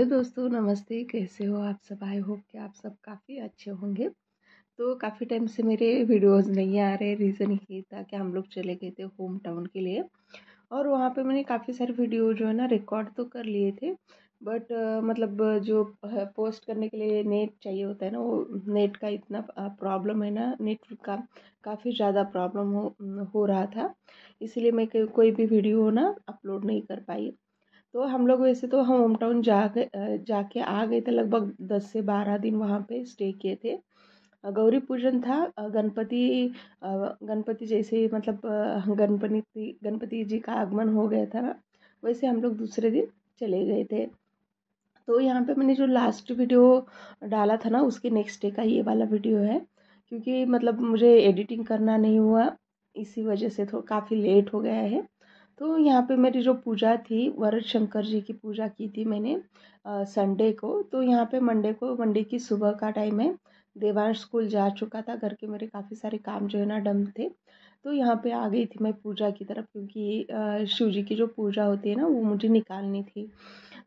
Hello दोस्तों, नमस्ते। कैसे हो आप सब? आई होप कि आप सब काफ़ी अच्छे होंगे। तो काफ़ी टाइम से मेरे वीडियोस नहीं आ रहे। रीज़न ये था कि हम लोग चले गए थे होम टाउन के लिए, और वहाँ पे मैंने काफ़ी सारे वीडियो जो है ना रिकॉर्ड तो कर लिए थे। बट मतलब जो पोस्ट करने के लिए नेट चाहिए होता है ना, वो नेट का इतना प्रॉब्लम है ना, नेट का काफ़ी ज़्यादा प्रॉब्लम हो रहा था। इसलिए मैं कोई भी वीडियो ना अपलोड नहीं कर पाई। तो हम लोग वैसे तो हम होम टाउन जाके आ गए थे। लगभग 10 से 12 दिन वहाँ पे स्टे किए थे। गौरी पूजन था। गणपति जैसे ही मतलब गणपति जी का आगमन हो गया था ना, वैसे हम लोग दूसरे दिन चले गए थे। तो यहाँ पे मैंने जो लास्ट वीडियो डाला था ना, उसके नेक्स्ट डे का ये वाला वीडियो है। क्योंकि मतलब मुझे एडिटिंग करना नहीं हुआ, इसी वजह से तो काफ़ी लेट हो गया है। तो यहाँ पे मेरी जो पूजा थी, वरद शंकर जी की पूजा की थी मैंने संडे को। तो यहाँ पे मंडे की सुबह का टाइम है। देवांश स्कूल जा चुका था, घर के मेरे काफ़ी सारे काम जो है ना डम थे। तो यहाँ पे आ गई थी मैं पूजा की तरफ, क्योंकि शिव जी की जो पूजा होती है ना, वो मुझे निकालनी थी।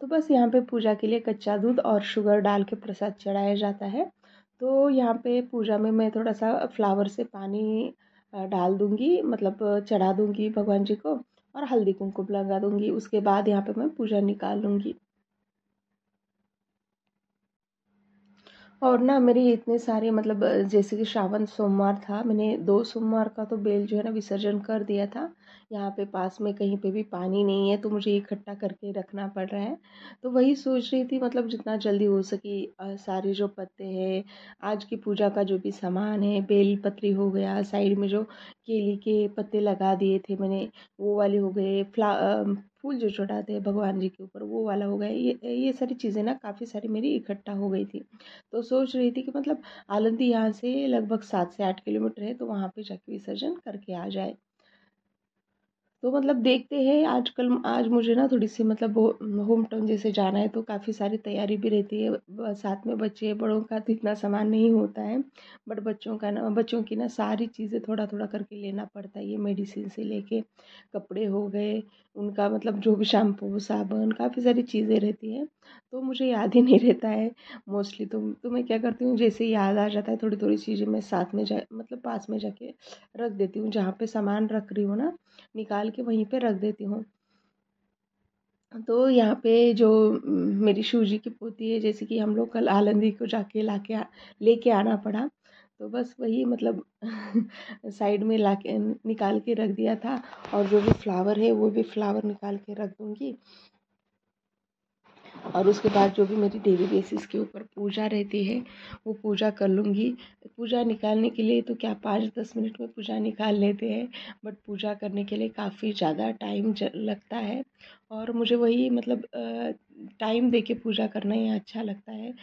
तो बस यहाँ पे पूजा के लिए कच्चा दूध और शुगर डाल के प्रसाद चढ़ाया जाता है। तो यहाँ पे पूजा में मैं थोड़ा सा फ्लावर से पानी डाल दूँगी, मतलब चढ़ा दूँगी भगवान जी को, और हल्दी कुमकुम लगा दूँगी। उसके बाद यहाँ पे मैं पूजा निकाल लूँगी। और ना मेरे इतने सारे मतलब जैसे कि श्रावण सोमवार था, मैंने 2 सोमवार का तो बेल जो है ना विसर्जन कर दिया था। यहाँ पे पास में कहीं पे भी पानी नहीं है, तो मुझे इकट्ठा करके रखना पड़ रहा है। तो वही सोच रही थी, मतलब जितना जल्दी हो सके सारे जो पत्ते हैं, आज की पूजा का जो भी सामान है, बेल पत्री हो गया, साइड में जो केली के पत्ते लगा दिए थे मैंने, वो वाले हो गए, फूल जो चढ़ाते हैं भगवान जी के ऊपर, वो वाला हो गया। ये सारी चीज़ें ना काफ़ी सारी मेरी इकट्ठा हो गई थी। तो सोच रही थी कि मतलब आलंदी यहाँ से लगभग 7 से 8 किलोमीटर है, तो वहाँ पे जाके विसर्जन करके आ जाए। तो मतलब देखते हैं। आज मुझे ना थोड़ी सी मतलब होम टाउन जैसे जाना है, तो काफ़ी सारी तैयारी भी रहती है। साथ में बच्चे बड़ों का तो इतना सामान नहीं होता है। बट बच्चों की ना सारी चीज़ें थोड़ा थोड़ा करके लेना पड़ता है। ये मेडिसिन से लेके कपड़े हो गए, उनका मतलब जो भी शैम्पू साबुन, काफ़ी सारी चीज़ें रहती हैं। तो मुझे याद ही नहीं रहता है मोस्टली। तो मैं क्या करती हूँ, जैसे याद आ जाता है थोड़ी थोड़ी चीज़ें मैं साथ में जा मतलब पास में जाके रख देती हूँ। जहाँ पे सामान रख रही हूँ ना, निकाल के वहीं पे रख देती हूँ। तो यहाँ पे जो मेरी शिव जी की पोती है, जैसे कि हम लोग कल आलंदी को जाके लेके आना पड़ा। तो बस वही मतलब साइड में लाके निकाल के रख दिया था। और जो भी फ्लावर है, वो भी फ्लावर निकाल के रख दूँगी। और उसके बाद जो भी मेरी डेली बेसिस के ऊपर पूजा रहती है, वो पूजा कर लूँगी। पूजा निकालने के लिए तो क्या 5-10 मिनट में पूजा निकाल लेते हैं, बट पूजा करने के लिए काफ़ी ज़्यादा टाइम लगता है। और मुझे वही मतलब टाइम दे के पूजा करना ही अच्छा लगता है।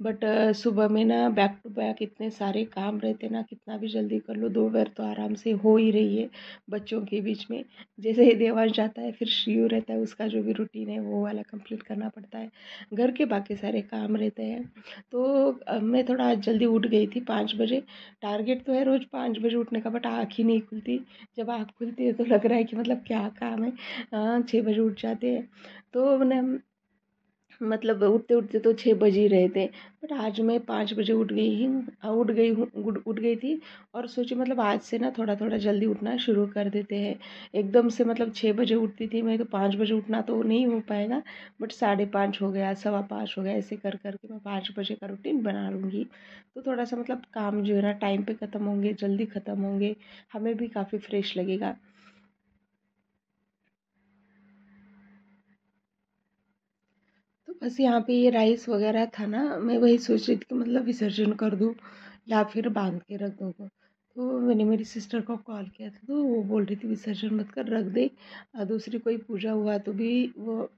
बट सुबह में ना बैक टू बैक इतने सारे काम रहते हैं ना, कितना भी जल्दी कर लो, दोपहर तो आराम से हो ही रही है बच्चों के बीच में। जैसे ही देवांश जाता है, फिर शिव रहता है, उसका जो भी रूटीन है वो वाला कंप्लीट करना पड़ता है। घर के बाकी सारे काम रहते हैं। तो मैं थोड़ा आज जल्दी उठ गई थी 5 बजे। टारगेट तो है रोज़ 5 बजे उठने का, बट आँख ही नहीं खुलती। जब आँख खुलती है तो लग रहा है कि मतलब क्या काम है। 6 बजे उठ जाते हैं। तो मैंने मतलब उठते उठते तो 6 बज ही रहे थे। बट आज मैं 5 बजे उठ गई थी। और सोची मतलब आज से ना थोड़ा थोड़ा जल्दी उठना शुरू कर देते हैं। एकदम से मतलब 6 बजे उठती थी मैं, तो 5 बजे उठना तो नहीं हो पाएगा। बट 5:30 हो गया, 5:15 हो गया, ऐसे कर करके मैं 5 बजे का रूटीन बना लूँगी। तो थोड़ा सा मतलब काम जो है ना टाइम पे ख़त्म होंगे, जल्दी ख़त्म होंगे, हमें भी काफ़ी फ्रेश लगेगा। तो बस यहाँ पे ये राइस वगैरह था ना, मैं वही सोच रही थी कि मतलब विसर्जन कर दूँ या फिर बांध के रख दूँ। तो मैंने मेरी सिस्टर को कॉल किया था, तो वो बोल रही थी विसर्जन मत कर, रख दे। दूसरी कोई पूजा हुआ तो भी वो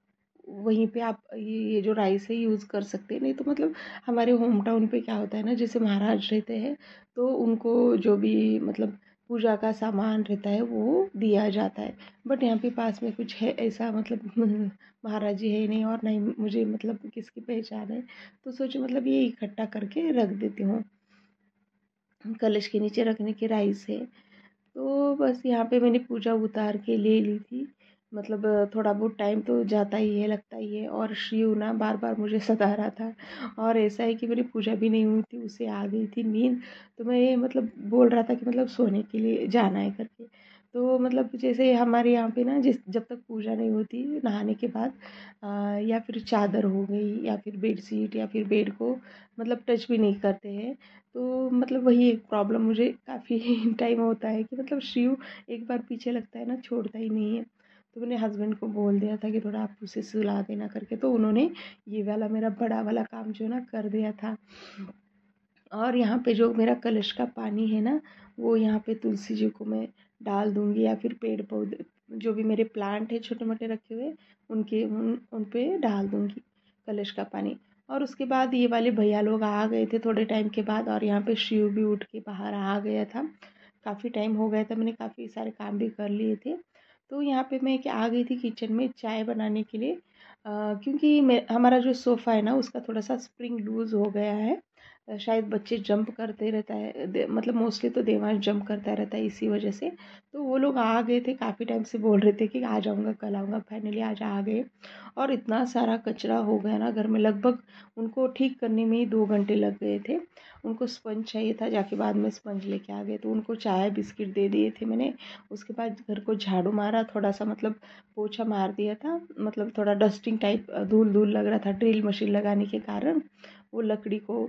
वहीं पे आप ये जो राइस है यूज़ कर सकते हैं। नहीं तो मतलब हमारे होम टाउन पे क्या होता है ना, जैसे महाराज रहते हैं, तो उनको जो भी मतलब पूजा का सामान रहता है वो दिया जाता है। बट यहाँ पे पास में कुछ है ऐसा मतलब महाराज जी है नहीं, और नहीं मुझे मतलब किसकी पहचान है। तो सोचे मतलब ये इकट्ठा करके रख देती हूँ। कलश के नीचे रखने की राइस है। तो बस यहाँ पे मैंने पूजा उतार के ले ली थी। मतलब थोड़ा बहुत टाइम तो जाता ही है, लगता ही है। और शिव ना बार बार मुझे सता रहा था, और ऐसा है कि मेरी पूजा भी नहीं हुई थी, उसे आ गई थी नींद। तो मैं ये मतलब बोल रहा था कि मतलब सोने के लिए जाना है करके। तो मतलब जैसे हमारे यहाँ पे ना, जिस जब तक पूजा नहीं होती नहाने के बाद या फिर चादर हो गई या फिर बेडशीट या फिर बेड को मतलब टच भी नहीं करते हैं। तो मतलब वही एक प्रॉब्लम मुझे काफ़ी टाइम होता है कि मतलब शिव एक बार पीछे लगता है ना, छोड़ता ही नहीं है। तो मैंने हस्बैंड को बोल दिया था कि थोड़ा आप उसे सुला देना करके, तो उन्होंने ये वाला मेरा बड़ा वाला काम जो ना कर दिया था। और यहाँ पे जो मेरा कलश का पानी है ना, वो यहाँ पे तुलसी जी को मैं डाल दूँगी, या फिर पेड़ पौधे जो भी मेरे प्लांट है छोटे मोटे रखे हुए, उनके उन पे डाल दूँगी कलश का पानी। और उसके बाद ये वाले भैया लोग आ गए थे थोड़े टाइम के बाद, और यहाँ पे शिव भी उठ के बाहर आ गया था। काफ़ी टाइम हो गया था, मैंने काफ़ी सारे काम भी कर लिए थे। तो यहाँ पे मैं क्या आ गई थी किचन में चाय बनाने के लिए, क्योंकि मैं हमारा जो सोफ़ा है ना, उसका थोड़ा सा स्प्रिंग लूज़ हो गया है। शायद बच्चे जंप करते रहता है, मतलब मोस्टली तो देवांश जंप करता रहता है इसी वजह से। तो वो लोग आ गए थे, काफ़ी टाइम से बोल रहे थे कि आ जाऊँगा कल आऊँगा, फाइनली आज आ गए। और इतना सारा कचरा हो गया ना घर में, लगभग उनको ठीक करने में ही 2 घंटे लग गए थे। उनको स्पंज चाहिए था, जाके बाद में स्पंज लेके आ गए, तो उनको चाय बिस्किट दे दिए थे मैंने। उसके बाद घर को झाड़ू मारा, थोड़ा सा मतलब पोछा मार दिया था, मतलब थोड़ा डस्टिंग टाइप धूल धूल लग रहा था ड्रिल मशीन लगाने के कारण। वो लकड़ी को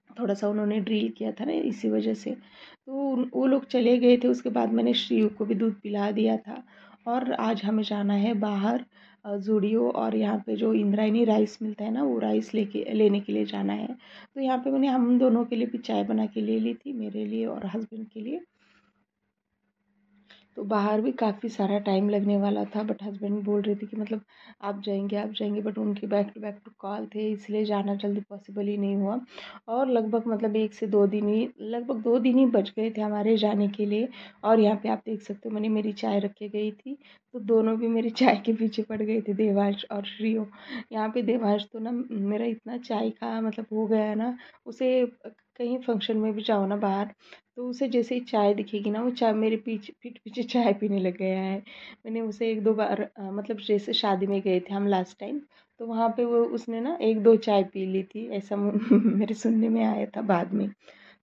थोड़ा सा उन्होंने ड्रिल किया था ना, इसी वजह से। तो वो लोग चले गए थे, उसके बाद मैंने शिव को भी दूध पिला दिया था। और आज हमें जाना है बाहर ज़ूडियो, और यहाँ पे जो इंद्रायणी राइस मिलता है ना, वो राइस लेने के लिए जाना है। तो यहाँ पे मैंने हम दोनों के लिए भी चाय बना के ले ली थी, मेरे लिए और हस्बैंड के लिए। तो बाहर भी काफ़ी सारा टाइम लगने वाला था, बट हस्बैंड बोल रहे थे कि मतलब आप जाएंगे, बट उनके बैक टू कॉल थे, इसलिए जाना जल्दी पॉसिबल ही नहीं हुआ। और लगभग मतलब 1 से 2 दिन ही, लगभग 2 दिन ही बच गए थे हमारे जाने के लिए। और यहाँ पे आप देख सकते हो, मैंने मेरी चाय रख के गई थी, तो दोनों भी मेरी चाय के पीछे पड़ गए थे, देवांश और श्रियो। यहाँ पे देवांश तो ना मेरा इतना चाय का मतलब हो गया है ना, उसे कहीं फंक्शन में भी जाओ ना बाहर, तो उसे जैसे ही चाय दिखेगी ना, वो चाय मेरे पीछे पीठ पीछे चाय पीने लग गया है। मैंने उसे 1-2 बार मतलब जैसे शादी में गए थे हम लास्ट टाइम, तो वहाँ पे वो उसने ना 1-2 चाय पी ली थी, ऐसा मेरे सुनने में आया था बाद में।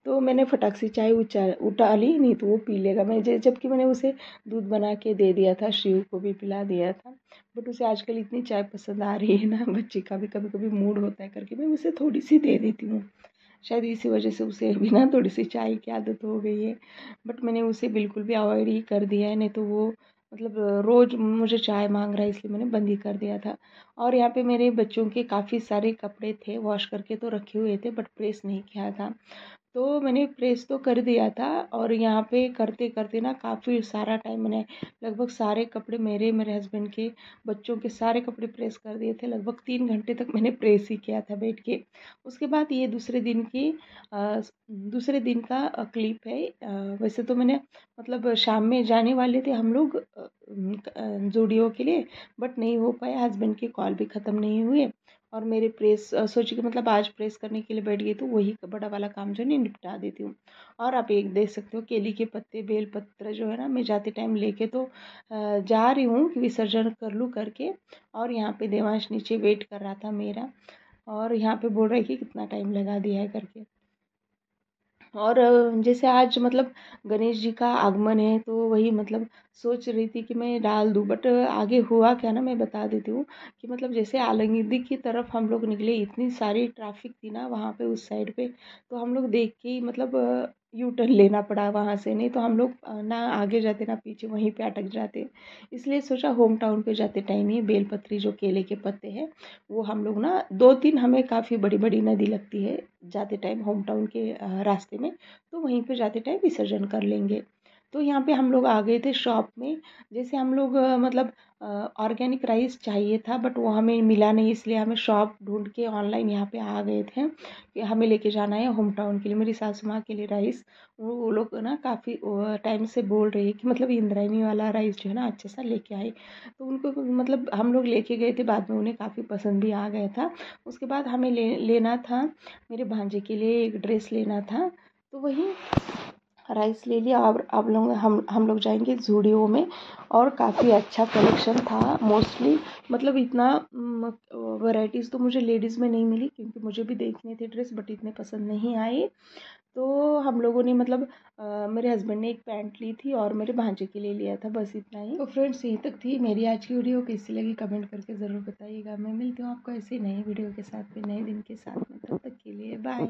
तो मैंने फटाक से चाय उठा ली, नहीं तो वो पी लेगा। मैं जबकि मैंने उसे दूध बना के दे दिया था, शिव को भी पिला दिया था। बट उसे आजकल इतनी चाय पसंद आ रही है ना, बच्चे का भी कभी कभी मूड होता है करके मैं उसे थोड़ी सी दे देती हूँ। शायद इसी वजह से उसे भी ना थोड़ी सी चाय की आदत हो गई है। बट मैंने उसे बिल्कुल भी अवॉइड ही कर दिया है, नहीं तो वो मतलब रोज़ मुझे चाय मांग रहा है, इसलिए मैंने बंद ही कर दिया था। और यहाँ पे मेरे बच्चों के काफ़ी सारे कपड़े थे, वॉश करके तो रखे हुए थे, बट प्रेस नहीं किया था। तो मैंने प्रेस तो कर दिया था, और यहाँ पे करते करते ना काफ़ी सारा टाइम मैंने, लगभग सारे कपड़े मेरे हस्बैंड के, बच्चों के सारे कपड़े प्रेस कर दिए थे। लगभग 3 घंटे तक मैंने प्रेस ही किया था बैठ के। उसके बाद ये दूसरे दिन का क्लिप है। वैसे तो मैंने मतलब शाम में जाने वाले थे हम लोग जूडियो के लिए, बट नहीं हो पाया, हस्बैंड के कॉल भी ख़त्म नहीं हुए। और मेरे प्रेस सोची कि मतलब आज प्रेस करने के लिए बैठ गई, तो वही बड़ा वाला काम जो है निपटा देती हूँ। और आप एक देख सकते हो, केली के पत्ते बेल पत्र जो है ना, मैं जाते टाइम लेके तो जा रही हूँ कि विसर्जन कर लूँ करके। और यहाँ पे देवांश नीचे वेट कर रहा था मेरा, और यहाँ पे बोल रहा है कि कितना टाइम लगा दिया है करके। और जैसे आज मतलब गणेश जी का आगमन है, तो वही मतलब सोच रही थी कि मैं डाल दूँ, बट आगे हुआ क्या ना, मैं बता देती हूँ कि मतलब जैसे आलंगी की तरफ हम लोग निकले, इतनी सारी ट्रैफिक थी ना वहाँ पे उस साइड पे, तो हम लोग देख के ही मतलब यू टर्न लेना पड़ा वहाँ से, नहीं तो हम लोग ना आगे जाते ना पीछे, वहीं पे अटक जाते। इसलिए सोचा होम टाउन पे जाते टाइम ही बेलपत्री जो केले के पत्ते हैं, वो हम लोग ना 2-3 हमें काफ़ी बड़ी बड़ी नदी लगती है जाते टाइम होम टाउन के रास्ते में, तो वहीं पे जाते टाइम विसर्जन कर लेंगे। तो यहाँ पे हम लोग आ गए थे शॉप में। जैसे हम लोग मतलब ऑर्गेनिक राइस चाहिए था, बट वो हमें मिला नहीं, इसलिए हमें शॉप ढूंढ के ऑनलाइन यहाँ पे आ गए थे कि हमें लेके जाना है होम टाउन के लिए, मेरी सासू माँ के लिए राइस। वो लोग ना काफ़ी टाइम से बोल रही है कि मतलब इंद्रायणी वाला राइस जो है ना अच्छे सा लेके आए। तो उनको मतलब हम लोग लेके गए थे, बाद में उन्हें काफ़ी पसंद भी आ गया था। उसके बाद हमें लेना था मेरे भांजे के लिए एक ड्रेस लेना था, तो वही राइस ले लिया। और अब लोग हम लोग जाएंगे ज़ूडियो में, और काफ़ी अच्छा कलेक्शन था मोस्टली। मतलब इतना वैरायटीज़ तो मुझे लेडीज़ में नहीं मिली, क्योंकि मुझे भी देखने थे ड्रेस, बट इतने पसंद नहीं आए। तो हम लोगों ने मतलब मेरे हस्बैंड ने एक पैंट ली थी और मेरे भांजे के लिए लिया था, बस इतना ही। तो फ्रेंड्स, यहीं तक थी मेरी आज की वीडियो। कैसी लगी कमेंट करके ज़रूर बताइएगा। मैं मिलती हूँ आपको ऐसे नए वीडियो के साथ में, नए दिन के साथ में। तब तक के लिए बाय।